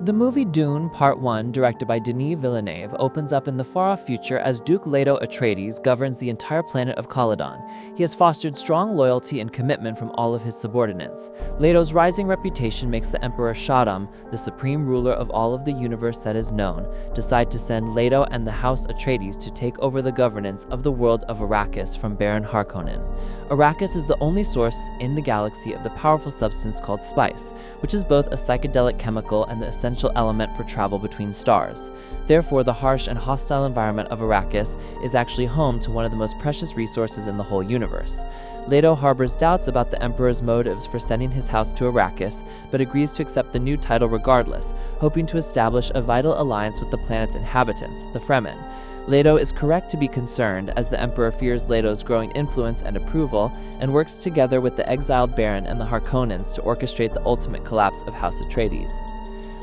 The movie Dune Part 1, directed by Denis Villeneuve, opens up in the far-off future as Duke Leto Atreides governs the entire planet of Caladan. He has fostered strong loyalty and commitment from all of his subordinates. Leto's rising reputation makes the Emperor Shaddam, the supreme ruler of all of the universe that is known, decide to send Leto and the House Atreides to take over the governance of the world of Arrakis from Baron Harkonnen. Arrakis is the only source in the galaxy of the powerful substance called spice, which is both a psychedelic chemical and the essential element for travel between stars. Therefore, the harsh and hostile environment of Arrakis is actually home to one of the most precious resources in the whole universe. Leto harbors doubts about the Emperor's motives for sending his house to Arrakis, but agrees to accept the new title regardless, hoping to establish a vital alliance with the planet's inhabitants, the Fremen. Leto is correct to be concerned, as the Emperor fears Leto's growing influence and approval, and works together with the exiled Baron and the Harkonnens to orchestrate the ultimate collapse of House Atreides.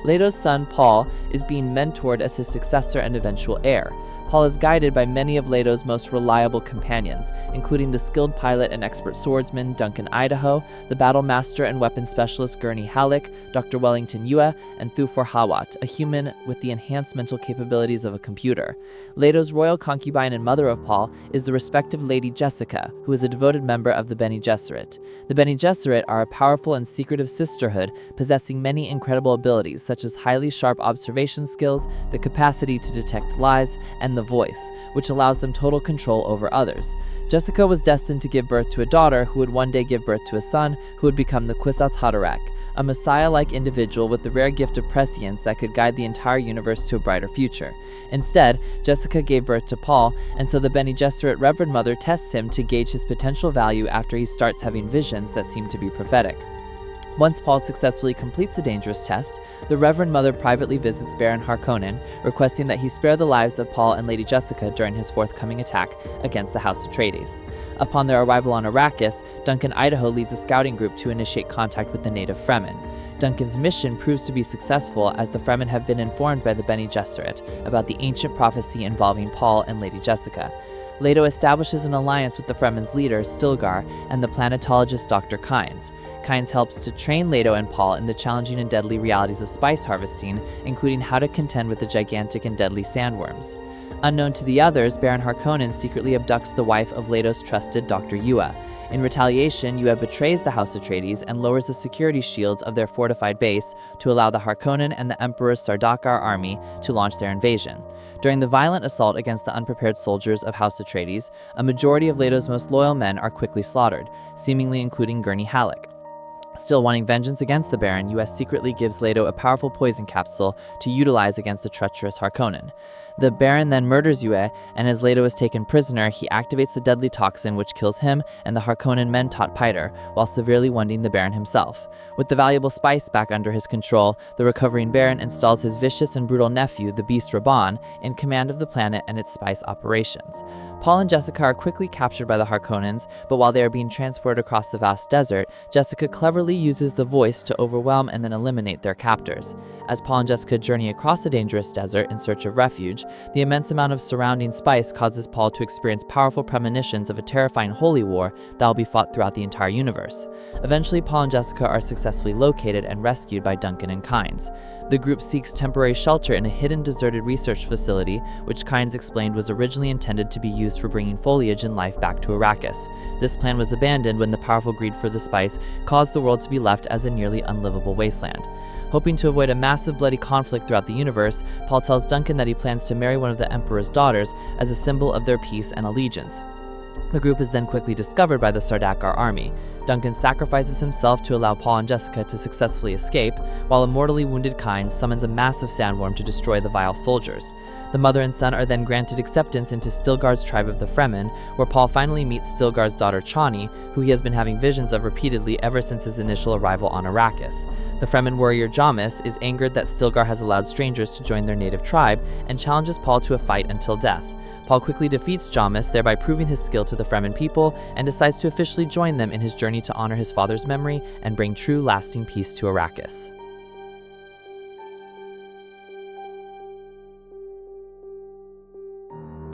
Leto's son, Paul, is being mentored as his successor and eventual heir. Paul is guided by many of Leto's most reliable companions, including the skilled pilot and expert swordsman Duncan Idaho, the battle master and weapons specialist Gurney Halleck, Dr. Wellington Yue, and Thufir Hawat, a human with the enhanced mental capabilities of a computer. Leto's royal concubine and mother of Paul is the respective Lady Jessica, who is a devoted member of the Bene Gesserit. The Bene Gesserit are a powerful and secretive sisterhood possessing many incredible abilities, such as highly sharp observation skills, the capacity to detect lies, and the voice, which allows them total control over others. Jessica was destined to give birth to a daughter who would one day give birth to a son who would become the Kwisatz Haderach, a messiah-like individual with the rare gift of prescience that could guide the entire universe to a brighter future. Instead, Jessica gave birth to Paul, and so the Bene Gesserit Reverend Mother tests him to gauge his potential value after he starts having visions that seem to be prophetic. Once Paul successfully completes the dangerous test, the Reverend Mother privately visits Baron Harkonnen, requesting that he spare the lives of Paul and Lady Jessica during his forthcoming attack against the House Atreides. Upon their arrival on Arrakis, Duncan Idaho leads a scouting group to initiate contact with the native Fremen. Duncan's mission proves to be successful, as the Fremen have been informed by the Bene Gesserit about the ancient prophecy involving Paul and Lady Jessica. Leto establishes an alliance with the Fremen's leader, Stilgar, and the planetologist Dr. Kynes. Kynes helps to train Leto and Paul in the challenging and deadly realities of spice harvesting, including how to contend with the gigantic and deadly sandworms. Unknown to the others, Baron Harkonnen secretly abducts the wife of Leto's trusted Dr. Yue. In retaliation, Yue betrays the House Atreides and lowers the security shields of their fortified base to allow the Harkonnen and the Emperor's Sardaukar army to launch their invasion. During the violent assault against the unprepared soldiers of House Atreides, a majority of Leto's most loyal men are quickly slaughtered, seemingly including Gurney Halleck. Still wanting vengeance against the Baron, Yue secretly gives Leto a powerful poison capsule to utilize against the treacherous Harkonnen. The Baron then murders Yue, and as Leto is taken prisoner, he activates the deadly toxin which kills him and the Harkonnen men-taught Piter, while severely wounding the Baron himself. With the valuable spice back under his control, the recovering Baron installs his vicious and brutal nephew, the Beast Raban, in command of the planet and its spice operations. Paul and Jessica are quickly captured by the Harkonnens, but while they are being transported across the vast desert, Jessica cleverly uses the voice to overwhelm and then eliminate their captors. As Paul and Jessica journey across the dangerous desert in search of refuge, the immense amount of surrounding spice causes Paul to experience powerful premonitions of a terrifying holy war that will be fought throughout the entire universe. Eventually, Paul and Jessica are successfully located and rescued by Duncan and Kynes. The group seeks temporary shelter in a hidden deserted research facility, which Kynes explained was originally intended to be used for bringing foliage and life back to Arrakis. This plan was abandoned when the powerful greed for the spice caused the world to be left as a nearly unlivable wasteland. Hoping to avoid a massive bloody conflict throughout the universe, Paul tells Duncan that he plans to marry one of the Emperor's daughters as a symbol of their peace and allegiance. The group is then quickly discovered by the Sardaukar army. Duncan sacrifices himself to allow Paul and Jessica to successfully escape, while a mortally wounded Kynes summons a massive sandworm to destroy the vile soldiers. The mother and son are then granted acceptance into Stilgar's tribe of the Fremen, where Paul finally meets Stilgar's daughter Chani, who he has been having visions of repeatedly ever since his initial arrival on Arrakis. The Fremen warrior Jamis is angered that Stilgar has allowed strangers to join their native tribe and challenges Paul to a fight until death. Paul quickly defeats Jamis, thereby proving his skill to the Fremen people, and decides to officially join them in his journey to honor his father's memory and bring true lasting peace to Arrakis.